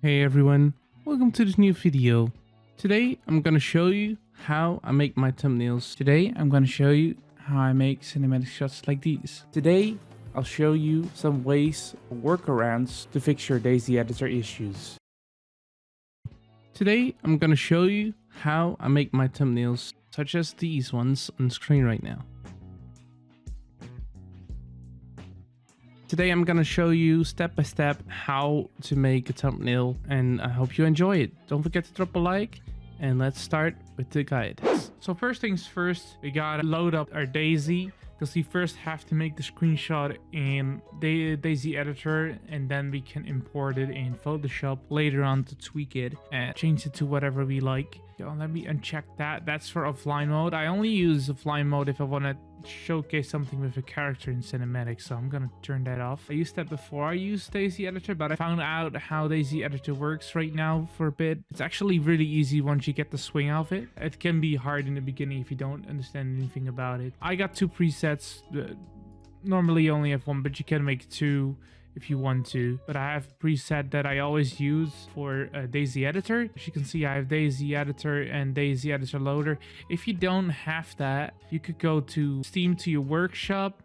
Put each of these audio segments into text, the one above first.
Hey everyone, welcome to this new video. Today I'm gonna show you how I make my thumbnails. Today I'm gonna show you how I make cinematic shots like these. Today I'll show you some ways or workarounds to fix your DayZ Editor issues. Today I'm gonna show you how I make my thumbnails, such as these ones on screen right now. Today I'm gonna show you step by step how to make a thumbnail, and I hope you enjoy it. Don't forget to drop a like, and let's start with the guide. So first things first, we gotta load up our DayZ, because we first have to make the screenshot in DayZ Editor, and then we can import it in Photoshop later on to tweak it and change it to whatever we like. So let me uncheck that. That's for offline mode. I only use offline mode if I want to showcase something with a character in cinematic, so I'm gonna turn that off. I used that before I used DayZ Editor, but I found out how DayZ Editor works right now for a bit. It's actually really easy once you get the swing of it. It can be hard in the beginning if you don't understand anything about it. I got two presets. Normally you only have one, but you can make two if you want to, but I have a preset that I always use for DayZ Editor. As you can see, I have DayZ Editor and DayZ Editor Loader. If you don't have that, you could go to Steam to your workshop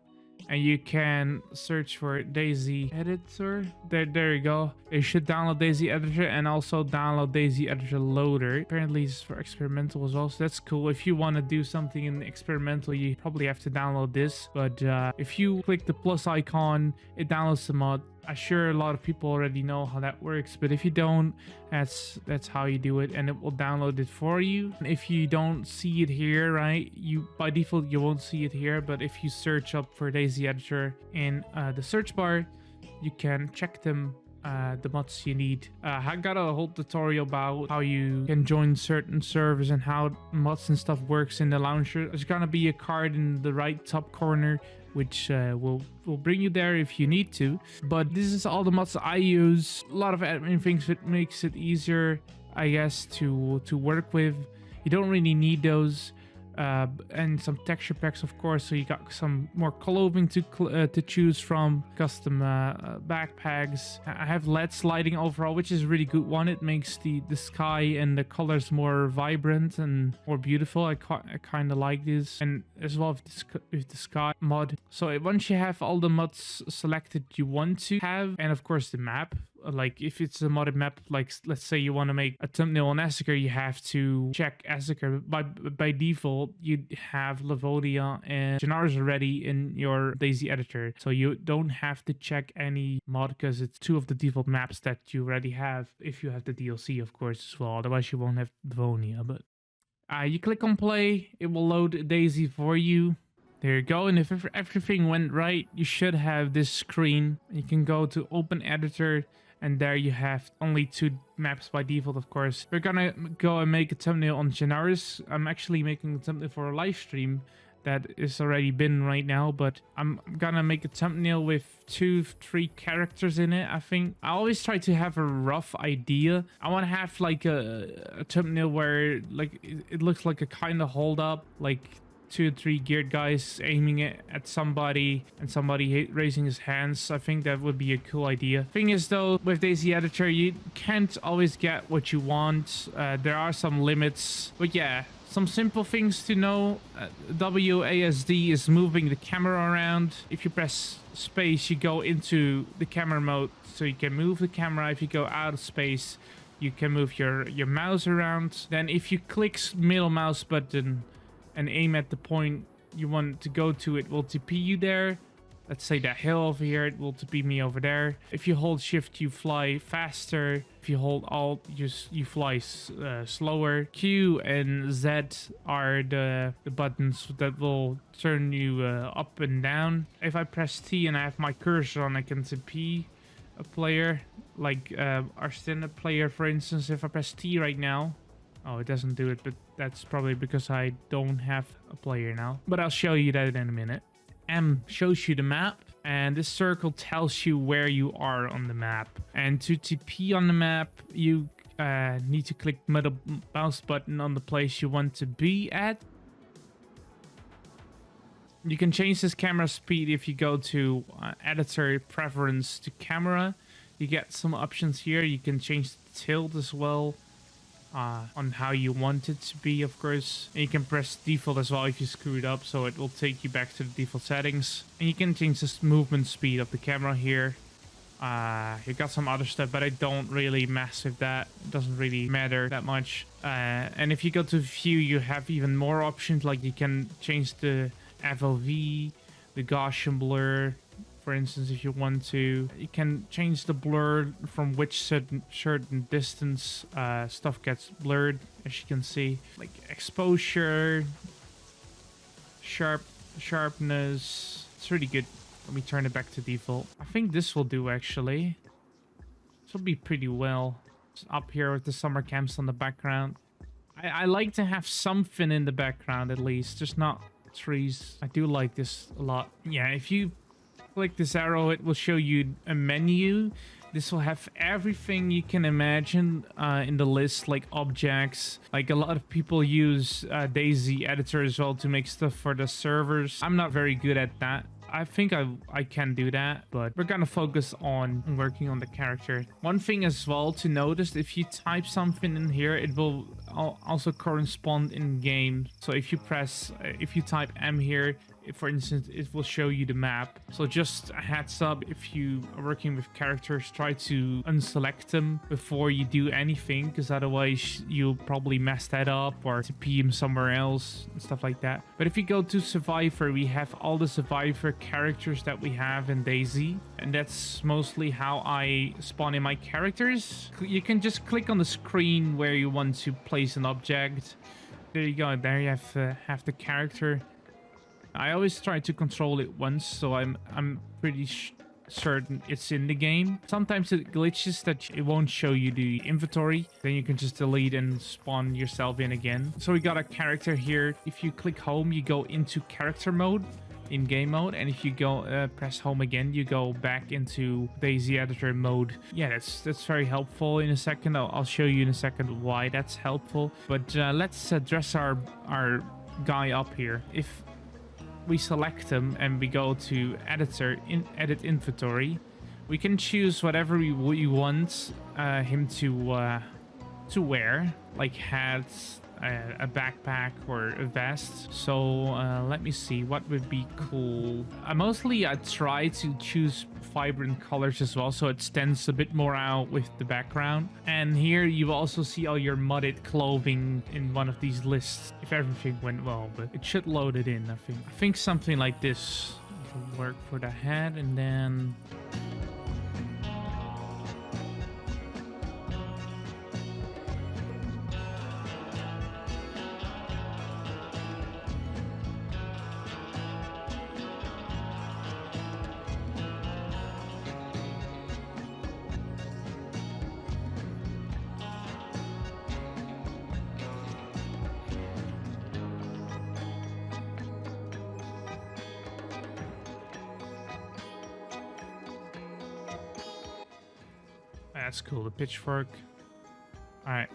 and you can search for DayZ Editor. There you go. You should download DayZ Editor and also download DayZ Editor Loader. Apparently it's for experimental as well, so that's cool. If you want to do something in experimental, you probably have to download this, but if you click the plus icon, it downloads the mod. I'm sure a lot of people already know how that works, but if you don't, that's how you do it, and it will download it for you. And if you don't see it here, right, you by default you won't see it here, but if you search up for DayZ Editor in the search bar, you can check them, the mods you need. I got a whole tutorial about how you can join certain servers and how mods and stuff works in the launcher. There's gonna be a card in the right top corner which will bring you there if you need to. But this is all the mods I use. A lot of admin things that makes it easier, I guess, to work with. You don't really need those. And some texture packs, of course, so you got some more clothing to choose from, custom backpacks. I have LED lighting overall, which is a really good one. It makes the sky and the colors more vibrant and more beautiful. I kind of like this, and as well with the sky mod. So once you have all the mods selected you want to have, and of course the map, like if it's a modded map, like let's say you want to make a thumbnail on Asker, you have to check Asker. By default you have Lavodia and Janars already in your DayZ Editor, so you don't have to check any mod because it's two of the default maps that you already have, if you have the DLC of course as well, otherwise you won't have Lavonia. But you click on play, it will load DayZ for you. There you go, and if everything went right, you should have this screen. You can go to open editor, and there you have only two maps by default, of course. We're gonna go and make a thumbnail on Janaris. I'm actually making a thumbnail for a live stream that is already been right now, but I'm gonna make a thumbnail with 2-3 characters in it. I think I always try to have a rough idea. I want to have like a thumbnail where like it looks like a kind of hold up, like 2-3 geared guys aiming it at somebody and somebody raising his hands. I think that would be a cool idea. Thing is though, with DayZ Editor you can't always get what you want. There are some limits, but yeah, some simple things to know. WASD is moving the camera around. If you press space, you go into the camera mode, so you can move the camera. If you go out of space, you can move your mouse around. Then if you click middle mouse button and aim at the point you want to go to, it will TP you there. Let's say that hill over here, it will TP me over there. If you hold shift, you fly faster. If you hold alt, you fly slower. Q and Z are the buttons that will turn you up and down. If I press T and I have my cursor on, I can TP a player, like our standard player, for instance. If I press T right now, oh, it doesn't do it, but that's probably because I don't have a player now. But I'll show you that in a minute. M shows you the map, and this circle tells you where you are on the map. And to TP on the map, you need to click middle mouse button on the place you want to be at. You can change this camera speed if you go to editor preference to camera. You get some options here. You can change the tilt as well. On how you want it to be, of course. And you can press default as well if you screw it up, so it will take you back to the default settings. And you can change the movement speed of the camera here. You got some other stuff, but I don't really mess with that. It doesn't really matter that much. And if you go to view, you have even more options, like you can change the FOV, the Gaussian blur. For instance, if you want to, you can change the blur from which certain distance stuff gets blurred, as you can see. Like exposure, sharpness. It's really good. Let me turn it back to default. I think this will do, actually. This will be pretty well. Just up here with the summer camps on the background. I like to have something in the background at least, just not trees. I do like this a lot. Yeah, if you click this arrow, it will show you a menu. This will have everything you can imagine in the list, like objects. Like a lot of people use DayZ Editor as well to make stuff for the servers. I'm not very good at that. I think I can do that, but we're gonna focus on working on the character. One thing as well to notice, if you type something in here, it will also correspond in game. So if you type M here, for instance, it will show you the map. So just a heads up, if you are working with characters, try to unselect them before you do anything, because otherwise you'll probably mess that up or TP them somewhere else and stuff like that. But if you go to Survivor, we have all the Survivor characters that we have in DayZ, and that's mostly how I spawn in my characters. You can just click on the screen where you want to place an object. There you go. There you have the character. I always try to control it once, so I'm pretty certain it's in the game. Sometimes it glitches that it won't show you the inventory. Then you can just delete and spawn yourself in again. So we got a character here. If you click home, you go into character mode, in game mode, and if you go press home again, you go back into DayZ Editor mode. Yeah, that's very helpful. In a second, I'll show you in a second why that's helpful. But let's dress our guy up here. If we select him and we go to editor, edit inventory, we can choose whatever we want him to wear, like hats, a backpack, or a vest. So let me see what would be cool. Mostly I try to choose vibrant colors as well, so it stands a bit more out with the background. And here you also see all your modded clothing in one of these lists, if everything went well, but it should load it in. I think something like this will work for the head. And then that's cool, the pitchfork. All right,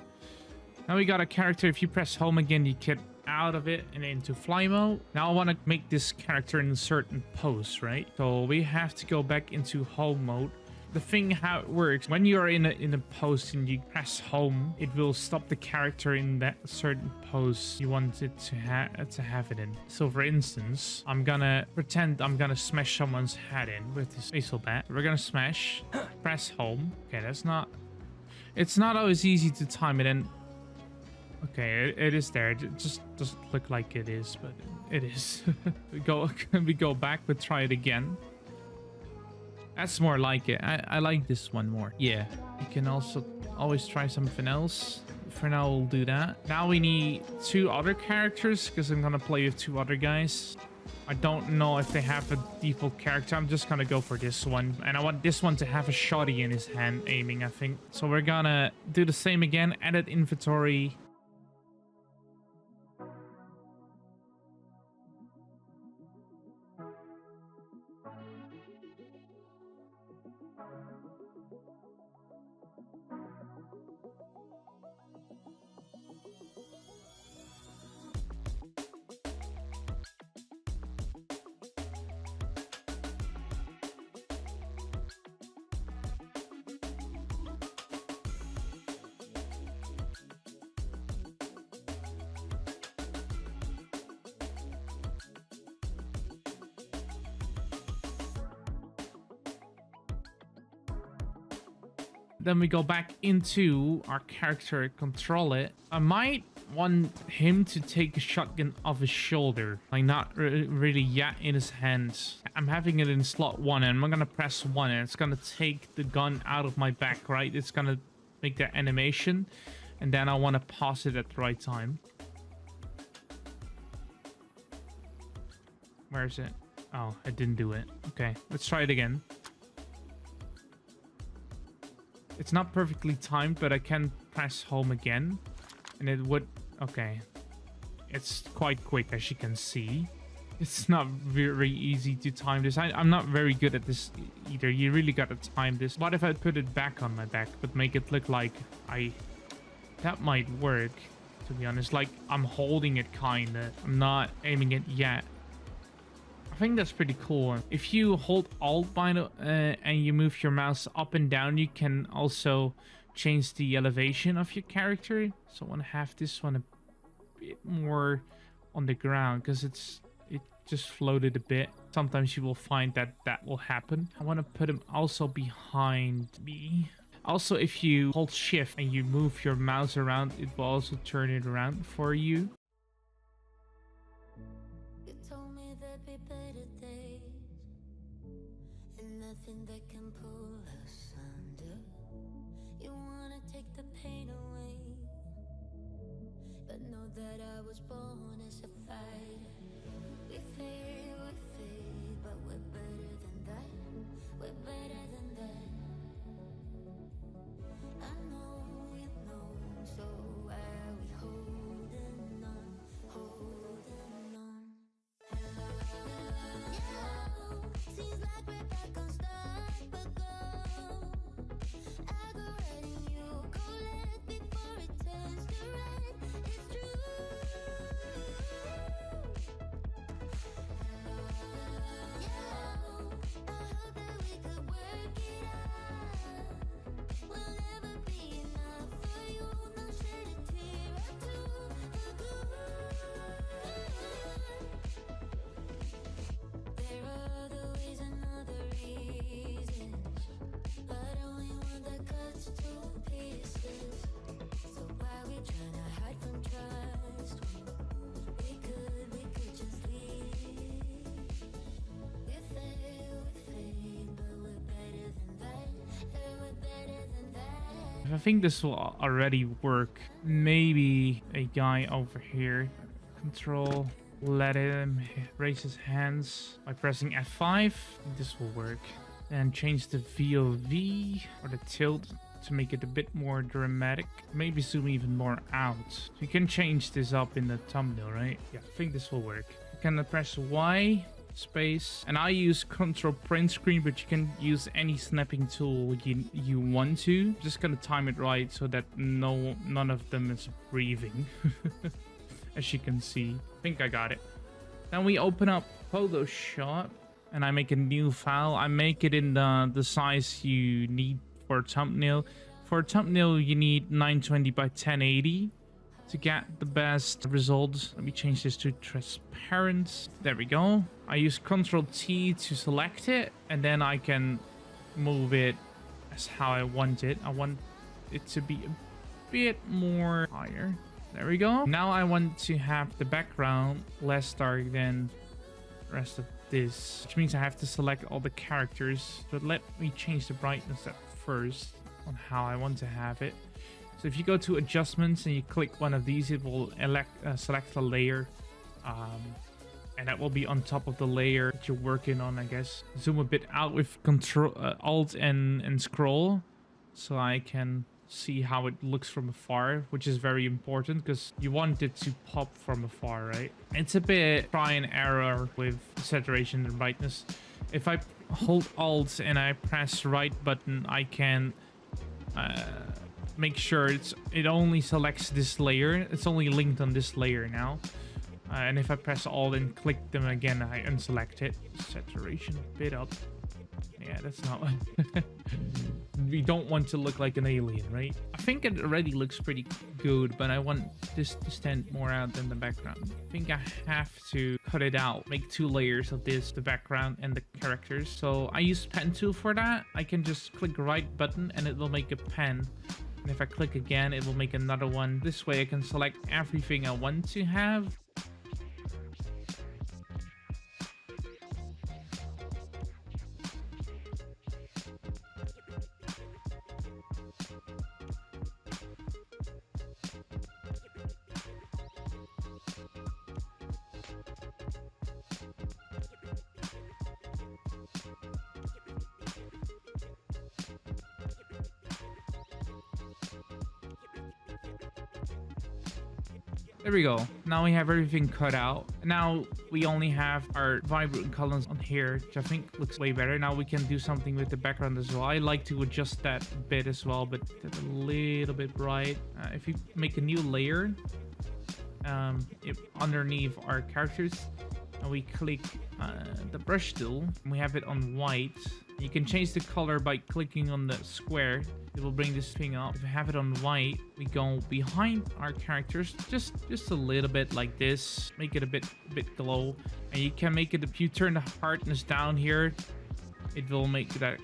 now we got a character. If you press home again, you get out of it and into fly mode. Now I want to make this character in a certain pose, right? So we have to go back into home mode. The thing how it works, when you're in a pose and you press home, it will stop the character in that certain pose you want it to have it in. So for instance, I'm gonna pretend I'm gonna smash someone's head in with this baseball bat. We're gonna smash, press home. Okay, it's not always easy to time it in. Okay, it is there. It just doesn't look like it is, but it is. we go back, but try it again. That's more like it. I like this one more. Yeah, you can also always try something else. For now, we'll do that. Now we need 2 other characters, because I'm gonna play with 2 other guys. I don't know if they have a default character. I'm just gonna go for this one. And I want this one to have a shotty in his hand aiming, I think. So we're gonna do the same again. Edit inventory. Then we go back into our character, control it. I might want him to take a shotgun off his shoulder, like not really yet in his hands. I'm having it in slot 1 and I'm gonna press 1 and it's gonna take the gun out of my back, right? It's gonna make that animation and then I want to pause it at the right time. Where is it? Oh, I didn't do it. Okay, let's try it again. It's not perfectly timed, but I can press home again. And it would... Okay. It's quite quick, as you can see. It's not very easy to time this. I'm not very good at this either. You really gotta time this. What if I put it back on my back, but make it look like I... That might work, to be honest. Like, I'm holding it, kinda. I'm not aiming it yet. I think that's pretty cool. If you hold Alt and you move your mouse up and down, you can also change the elevation of your character. So I want to have this one a bit more on the ground because it just floated a bit. Sometimes you will find that that will happen. I want to put him also behind me. Also, if you hold shift and you move your mouse around, it will also turn it around for you. That can pull us under. You wanna take the pain away, but know that I was born as a fighter. We fade, but we're better than that. We're better than that. I know you know, so why are we holding on, holding on? Yeah, seems like we're back on start. I think this will already work. Maybe a guy over here. Control. Let him raise his hands by pressing F5. This will work. And change the VOV or the tilt to make it a bit more dramatic. Maybe zoom even more out. You can change this up in the thumbnail, right? Yeah, I think this will work. You can press Y, space, and I use Control Print Screen, but you can use any snapping tool you want to. Just gonna time it right so that none of them is breathing. As you can see, I think I got it. Then we open up Photoshop and I make a new file. I make it in the size you need for a thumbnail. For a thumbnail, you need 920 by 1080 to get the best results. Let me change this to transparent. There we go. I use Ctrl T to select it, and then I can move it as how I want it. I want it to be a bit more higher. There we go. Now I want to have the background less dark than the rest of this, which means I have to select all the characters. But let me change the brightness at first on how I want to have it. So if you go to adjustments and you click one of these, it will select a layer, and that will be on top of the layer that you're working on, I guess. Zoom a bit out with Control Alt and scroll, so I can see how it looks from afar, which is very important because you want it to pop from afar, right? It's a bit try and error with saturation and brightness. If I hold Alt and I press right button, I can make sure it only selects this layer. It's only linked on this layer now. And if I press Alt and click them again, I unselect it. Saturation a bit up. Yeah, that's not... We don't want to look like an alien, right? I think it already looks pretty good, but I want this to stand more out than the background. I think I have to cut it out, make 2 layers of this, the background and the characters. So I use pen tool for that. I can just click right button and it will make a pen. And if I click again, it will make another one. This way I can select everything I want to have. There we go. Now we have everything cut out. Now we only have our vibrant colors on here, which I think looks way better. Now we can do something with the background as well. I like to adjust that a bit as well, but that's a little bit bright. If you make a new layer underneath our characters, and we click the brush tool, and we have it on white. You can change the color by clicking on the square. It will bring this thing up. If we have it on white, we go behind our characters just a little bit like this. Make it a bit glow. And you can make it, if you turn the hardness down here, it will make that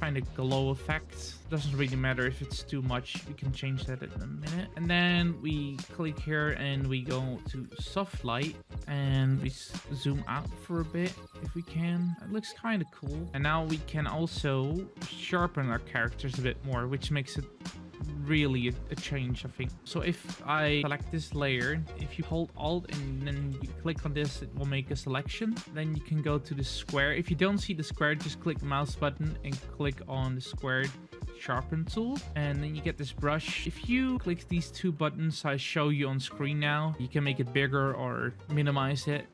kind of glow effect. Doesn't really matter if it's too much. We can change that in a minute. And then we click here and we go to soft light and we zoom out for a bit if we can. It looks kind of cool. And now we can also sharpen our characters a bit more, which makes it really a change, I think. So if I select this layer, if you hold Alt and then you click on this, it will make a selection. Then you can go to the square. If you don't see the square, just click mouse button and click on the squared sharpen tool, and then you get this brush. If you click these 2 buttons I show you on screen now, you can make it bigger or minimize it.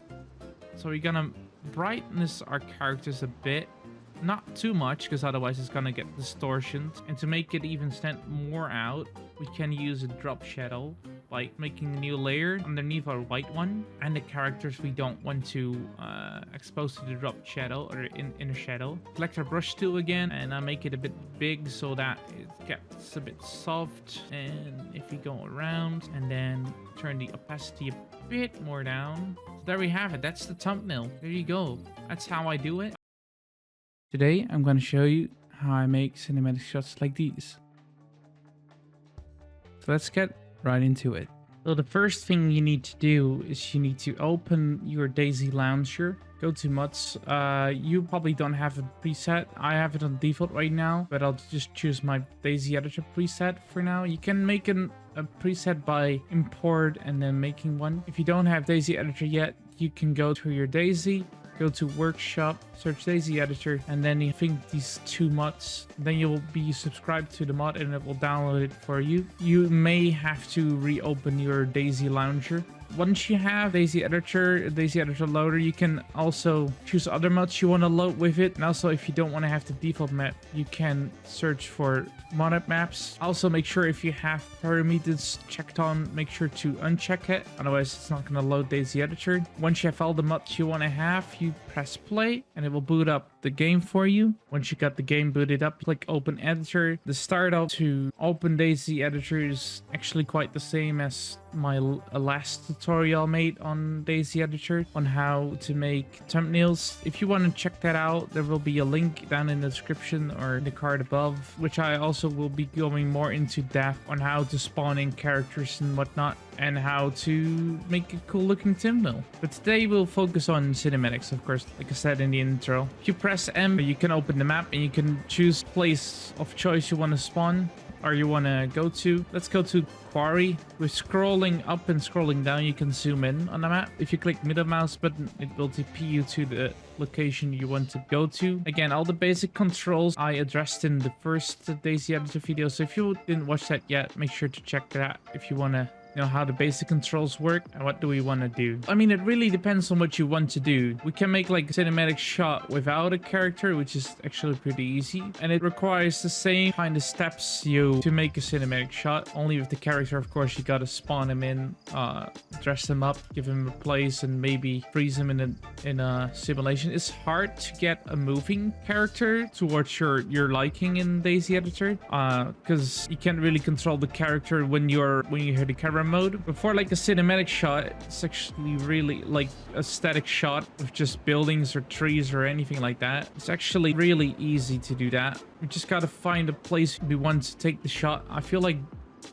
So we're gonna brightness our characters a bit. Not too much, because otherwise it's gonna get distortions. And to make it even stand more out, we can use a drop shadow by making a new layer underneath our white one. And the characters we don't want to expose to the drop shadow or inner shadow. Select our brush tool again, and I make it a bit big so that it gets a bit soft. And if we go around and then turn the opacity a bit more down. So there we have it. That's the thumbnail. There you go. That's how I do it. Today, I'm going to show you how I make cinematic shots like these. So let's get right into it. So the first thing you need to do is you need to open your DayZ launcher. Go to mods. You probably don't have a preset. I have it on default right now, but I'll just choose my DayZ Editor preset for now. You can make a preset by import and then making one. If you don't have DayZ Editor yet, you can go to your DayZ. Go to workshop, search DayZ Editor, and then you think these 2 mods. Then you will be subscribed to the mod and it will download it for you. You may have to reopen your DayZ launcher. Once you have DayZ Editor loader, you can also choose other mods you want to load with it. And also, if you don't want to have the default map, you can search for modded maps. Also, make sure if you have parameters checked on, make sure to uncheck it. Otherwise, it's not going to load DayZ Editor. Once you have all the mods you want to have, you press play and it will boot up the game for you. Once you got the game booted up, click Open Editor. The startup to open DayZ Editor is actually quite the same as my last tutorial made on DayZ Editor on how to make thumbnails. If you want to check that out, there will be a link down in the description or in the card above, which I also will be going more into depth on how to spawn in characters and whatnot, and how to make a cool looking thumbnail. But today we'll focus on cinematics, of course, like I said in the intro. If you press M, you can open the map and you can choose place of choice you want to spawn or you want to go to. Let's go to Quarry. With scrolling up and scrolling down, you can zoom in on the map. If you click middle mouse button, it will TP you to the location you want to go to. Again, all the basic controls I addressed in the first DayZ Editor video. So if you didn't watch that yet, make sure to check that if you want to know how the basic controls work and what do we want to do. I mean, it really depends on what you want to do. We can make like a cinematic shot without a character, which is actually pretty easy, and it requires the same kind of steps to make a cinematic shot. Only with the character, of course, you gotta spawn him in, dress him up, give him a place, and maybe freeze him in a simulation. It's hard to get a moving character towards your liking in DayZ Editor, because you can't really control the character when you hear the camera camera mode. Before like a cinematic shot, it's actually really like a static shot of just buildings or trees or anything like that. It's actually really easy to do that. We just gotta find a place we want to take the shot. I feel like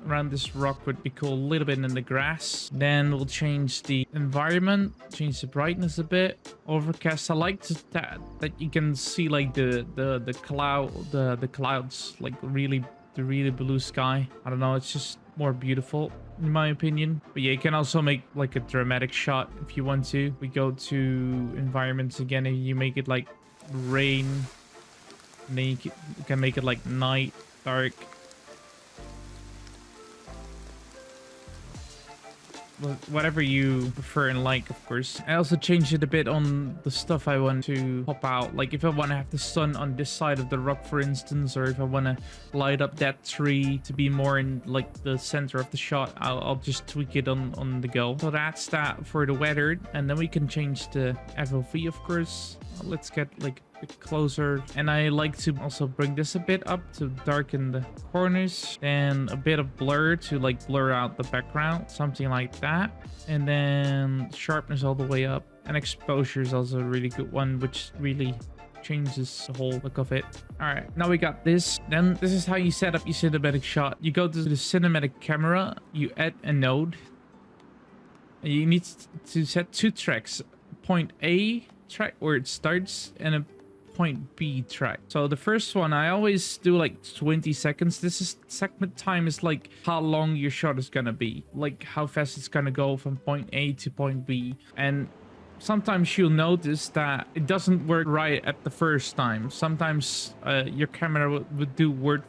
around this rock would be cool, a little bit in the grass. Then we'll change the environment, change the brightness a bit. Overcast. I like that you can see like the clouds, like the really blue sky. I don't know, it's just more beautiful in my opinion. But yeah, you can also make like a dramatic shot if you want to. We go to environments again, and you make it like rain, and then you can make it like night, dark. Whatever you prefer and like, of course. I also changed it a bit on the stuff I want to pop out. Like if I want to have the sun on this side of the rock, for instance, or if I want to light up that tree to be more in like the center of the shot, I'll just tweak it on the go. So that's that for the weather. And then we can change the FOV, of course. Let's get like a bit closer, and I like to also bring this a bit up to darken the corners, and a bit of blur to like blur out the background, something like that. And then sharpness all the way up, and exposure is also a really good one, which really changes the whole look of it. All right, now we got this. Then this is how you set up your cinematic shot. You go to the cinematic camera, you add a node, and you need to set 2 tracks, point A track where it starts and a point B track. So the first one I always do like 20 seconds. This is segment time, is like how long your shot is gonna be, like how fast it's gonna go from point A to point B. And sometimes you'll notice that it doesn't work right at the first time. Sometimes your camera would do weird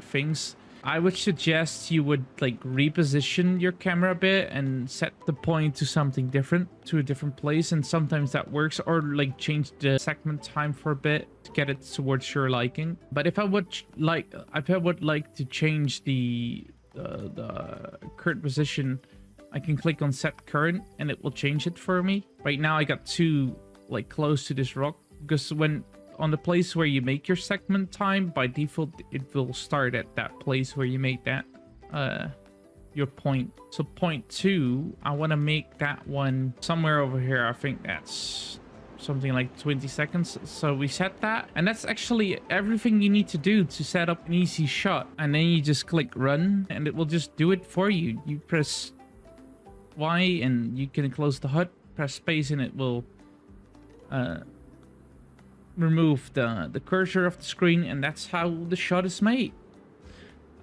things. I would suggest you would like reposition your camera a bit and set the point to something different, to a different place, and sometimes that works. Or like change the segment time for a bit to get it towards your liking. But if I would like to change the current position, I can click on set current and it will change it for me. Right now I got too like close to this rock, because when on the place where you make your segment time, by default it will start at that place where you made that your point. So point 2, I want to make that one somewhere over here. I think that's something like 20 seconds. So we set that, and that's actually everything you need to do to set up an easy shot. And then you just click run and it will just do it for you. You press Y and you can close the HUD, press space, and it will remove the cursor of the screen, and that's how the shot is made.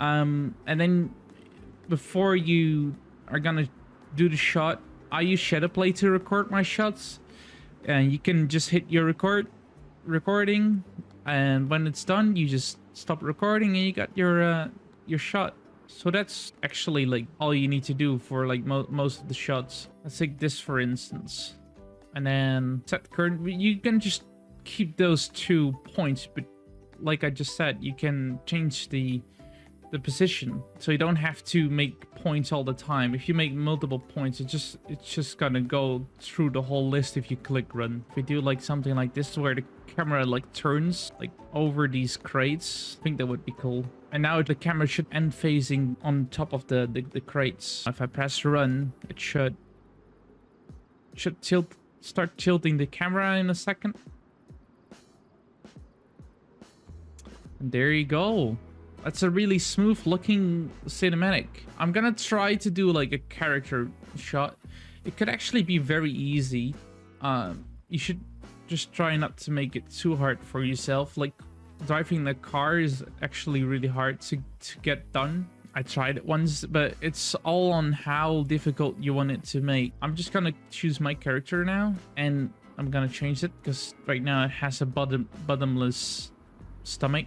And then before you are gonna do the shot, I use Shadowplay to record my shots, and you can just hit your recording, and when it's done you just stop recording and you got your shot. So that's actually like all you need to do for like most of the shots. Let's take this for instance, and then set current. You can just keep those 2 points, but like I just said, you can change the position, so you don't have to make points all the time. If you make multiple points, it's just gonna go through the whole list if you click run. If we do like something like this where the camera like turns like over these crates, I think that would be cool. And now the camera should end facing on top of the crates. If I press run, it should start tilting the camera in a second. And there you go. That's a really smooth looking cinematic. I'm gonna try to do like a character shot. It could actually be very easy. You should just try not to make it too hard for yourself. Like driving the car is actually really hard to get done. I tried it once, but it's all on how difficult you want it to make. I'm just gonna choose my character now, and I'm gonna change it because right now it has a bottomless stomach.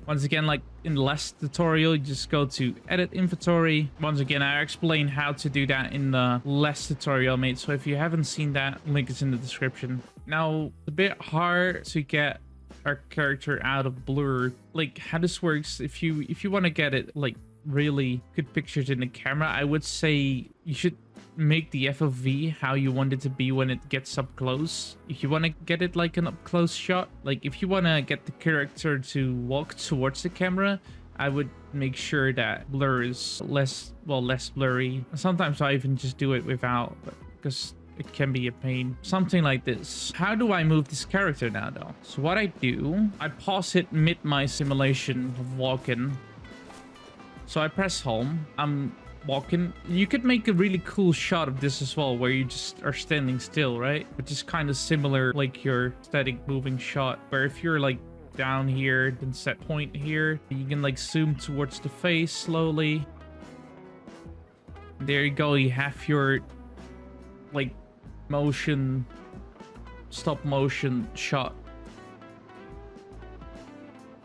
Once again, like in the last tutorial, you just go to edit inventory. Once again, I explained how to do that in the last tutorial I made. So if you haven't seen that, link is in the description. Now, it's a bit hard to get our character out of blur. Like how this works, if you want to get it like really good pictures in the camera, I would say you should make the FOV how you want it to be when it gets up close. If you want to get it like an up close shot, like if you want to get the character to walk towards the camera, I would make sure that blur is less blurry. Sometimes I even just do it without, because it can be a pain. Something like this. How do I move this character now though? So what I do, I pause it mid my simulation of walking. So I press home, I'm walking. You could make a really cool shot of this as well, where you just are standing still, right? Which is kind of similar like your static moving shot, where if you're like down here, then set point here, you can like zoom towards the face slowly. There you go, you have your like motion, stop motion shot,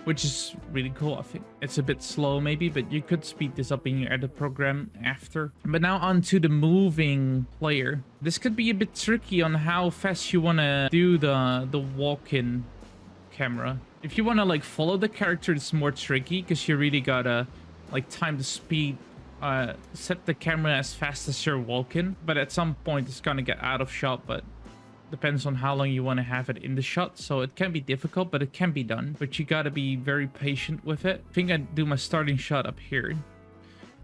which is really cool. I think it's a bit slow maybe, but you could speed this up in your edit program after. But now on to the moving player. This could be a bit tricky on how fast you want to do the walk-in camera. If you want to like follow the character, it's more tricky because you really gotta like time the speed, set the camera as fast as you're walking. But at some point it's gonna get out of shot, but depends on how long you want to have it in the shot. So it can be difficult, but it can be done. But you gotta be very patient with it. I think I do my starting shot up here,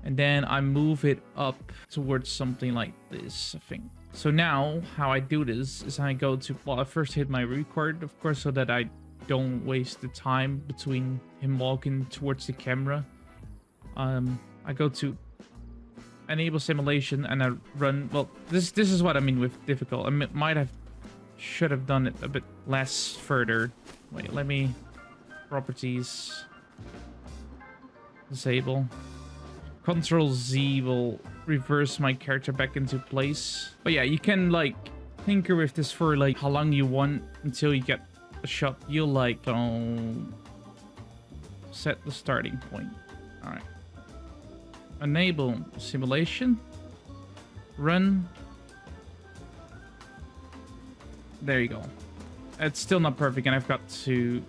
and then I move it up towards something like this, I think. So now how I do this is I go to, well, I first hit my record, of course, so that I don't waste the time between him walking towards the camera. I go to enable simulation and I run. Well, this is what I mean with difficult. I should have done it a bit less further. Wait, let me properties disable. Control Z will reverse my character back into place. But yeah, you can like tinker with this for like how long you want until you get a shot you like. Don't set the starting point. All right. Enable simulation. Run. There you go. It's still not perfect, and I've got to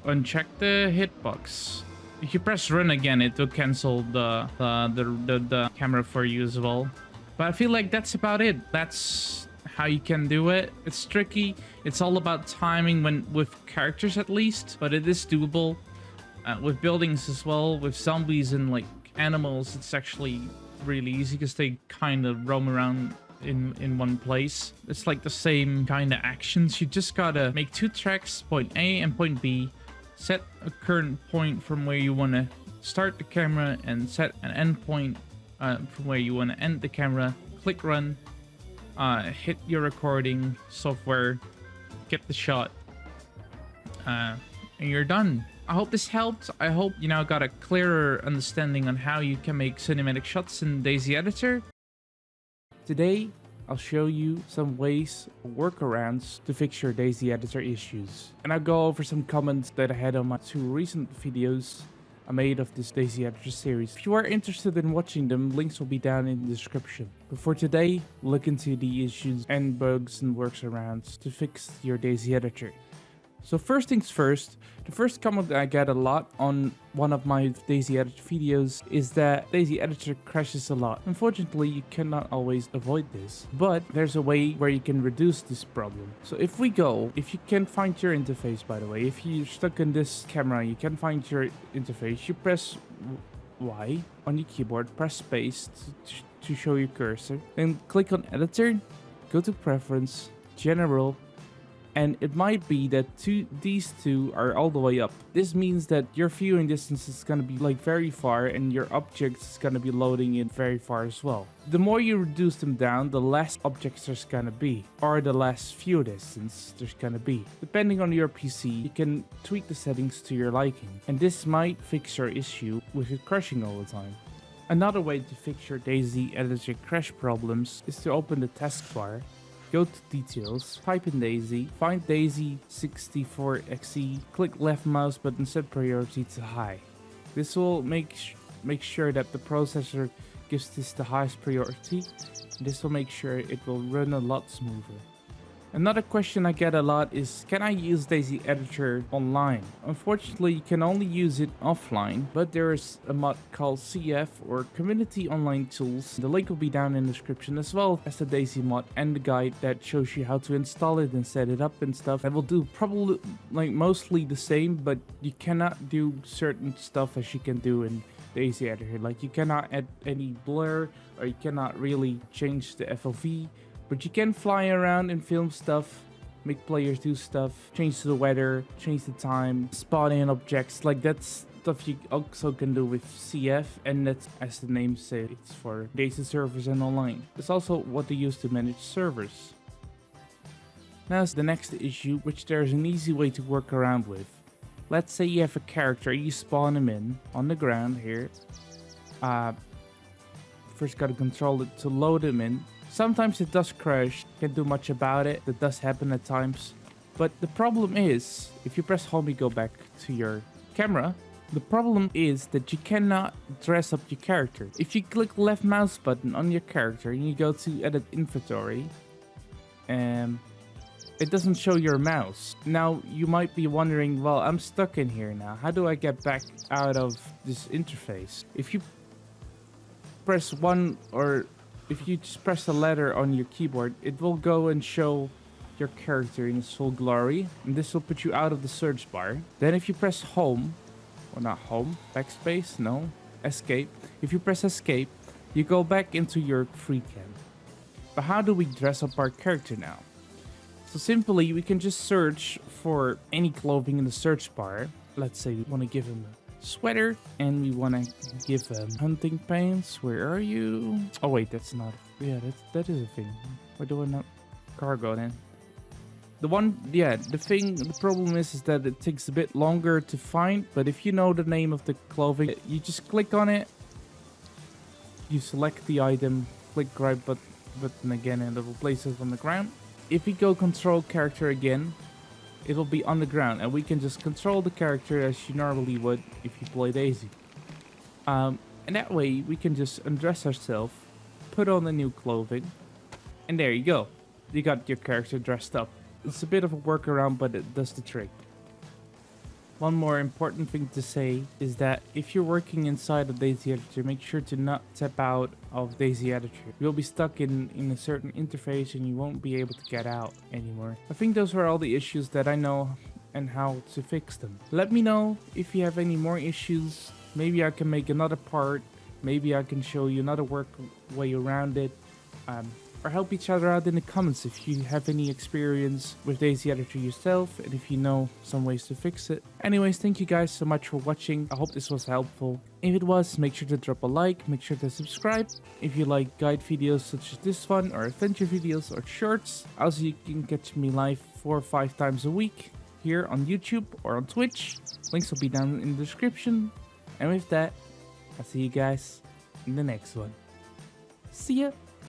uncheck the hitbox. If you press run again, it will cancel the camera for you as well. But I feel like that's about it. That's how you can do it. It's tricky. It's all about timing with characters at least, but it is doable. With buildings as well, with zombies and like animals, it's actually really easy because they kind of roam around in one place. It's like the same kind of actions. You just gotta make two tracks, point A and point B, set a current point from where you want to start the camera, and set an end point from where you want to end the camera. Click run, hit your recording software, get the shot, and you're done. I hope this helped. I hope you now got a clearer understanding on how you can make cinematic shots in DayZ Editor. Today, I'll show you some ways or workarounds to fix your DayZ Editor issues. And I'll go over some comments that I had on my 2 recent videos I made of this DayZ Editor series. If you are interested in watching them, links will be down in the description. But for today, look into the issues and bugs and workarounds to fix your DayZ Editor. So first things first, the first comment that I get a lot on one of my DayZ Editor videos is that DayZ Editor crashes a lot. Unfortunately, you cannot always avoid this, but there's a way where you can reduce this problem. So if you can find your interface, by the way, if you're stuck in this camera, you can find your interface, you press Y on your keyboard, press space to show your cursor, then click on Editor, go to Preference, General, and it might be that these two are all the way up. This means that your viewing distance is going to be like very far, and your objects is going to be loading in very far as well. The more you reduce them down, the less objects there's going to be, or the less view distance there's going to be. Depending on your PC, you can tweak the settings to your liking, and this might fix your issue with it crashing all the time. Another way to fix your DayZ Editor crash problems is to open the taskbar, go to details, type in DayZ, find DayZ 64XE, click left mouse button, set priority to high. This will make sure that the processor gives this the highest priority. This will make sure it will run a lot smoother. Another question I get a lot is, can I use DayZ Editor online? Unfortunately, you can only use it offline, but there is a mod called CF or Community Online Tools. The link will be down in the description, as well as the DayZ mod and the guide that shows you how to install it and set it up and stuff. I will do probably like mostly the same, but you cannot do certain stuff as you can do in DayZ Editor. Like you cannot add any blur, or you cannot really change the FOV. But you can fly around and film stuff, make players do stuff, change the weather, change the time, spawn in objects. Like that's stuff you also can do with CF, and that's, as the name says, it's for DayZ servers and online. It's also what they use to manage servers. Now is the next issue, which there's an easy way to work around with. Let's say you have a character, you spawn him in on the ground here. First gotta control it to load him in. Sometimes it does crash, can't do much about it, that does happen at times. But the problem is, if you press home you go back to your camera, the problem is that you cannot dress up your character. If you click the left mouse button on your character and you go to edit inventory, it doesn't show your mouse. Now you might be wondering, well, I'm stuck in here now, how do I get back out of this interface? If you press one, or if you just press a letter on your keyboard, it will go and show your character in its full glory, and this will put you out of the search bar. Then if you press home, or not home, backspace, no, escape. If you press escape, you go back into your free cam. But how do we dress up our character now? So simply, we can just search for any clothing in the search bar. Let's say we want to give him a sweater, and we want to give him hunting pants. Where are you? Oh wait, that's not. Yeah, that is a thing. Why do I not cargo then? The problem is that it takes a bit longer to find, but if you know the name of the clothing, you just click on it, you select the item, click right button again, and it will place it on the ground. If we go control character again, it'll be on the ground, and we can just control the character as you normally would if you play DayZ. And that way we can just undress ourselves, put on the new clothing, and there you go. You got your character dressed up. It's a bit of a workaround, but it does the trick. One more important thing to say is that if you're working inside of DayZ Editor, make sure to not tap out of DayZ Editor. You'll be stuck in a certain interface and you won't be able to get out anymore. I think those were all the issues that I know and how to fix them. Let me know if you have any more issues. Maybe I can make another part. Maybe I can show you another way around it. Or help each other out in the comments if you have any experience with DayZ Editor yourself, and if you know some ways to fix it. Anyways, thank you guys so much for watching. I hope this was helpful. If it was, make sure to drop a like, make sure to subscribe. If you like guide videos such as this one, or adventure videos, or shorts, also you can catch me live 4 or 5 times a week here on YouTube or on Twitch. Links will be down in the description. And with that, I'll see you guys in the next one. See ya!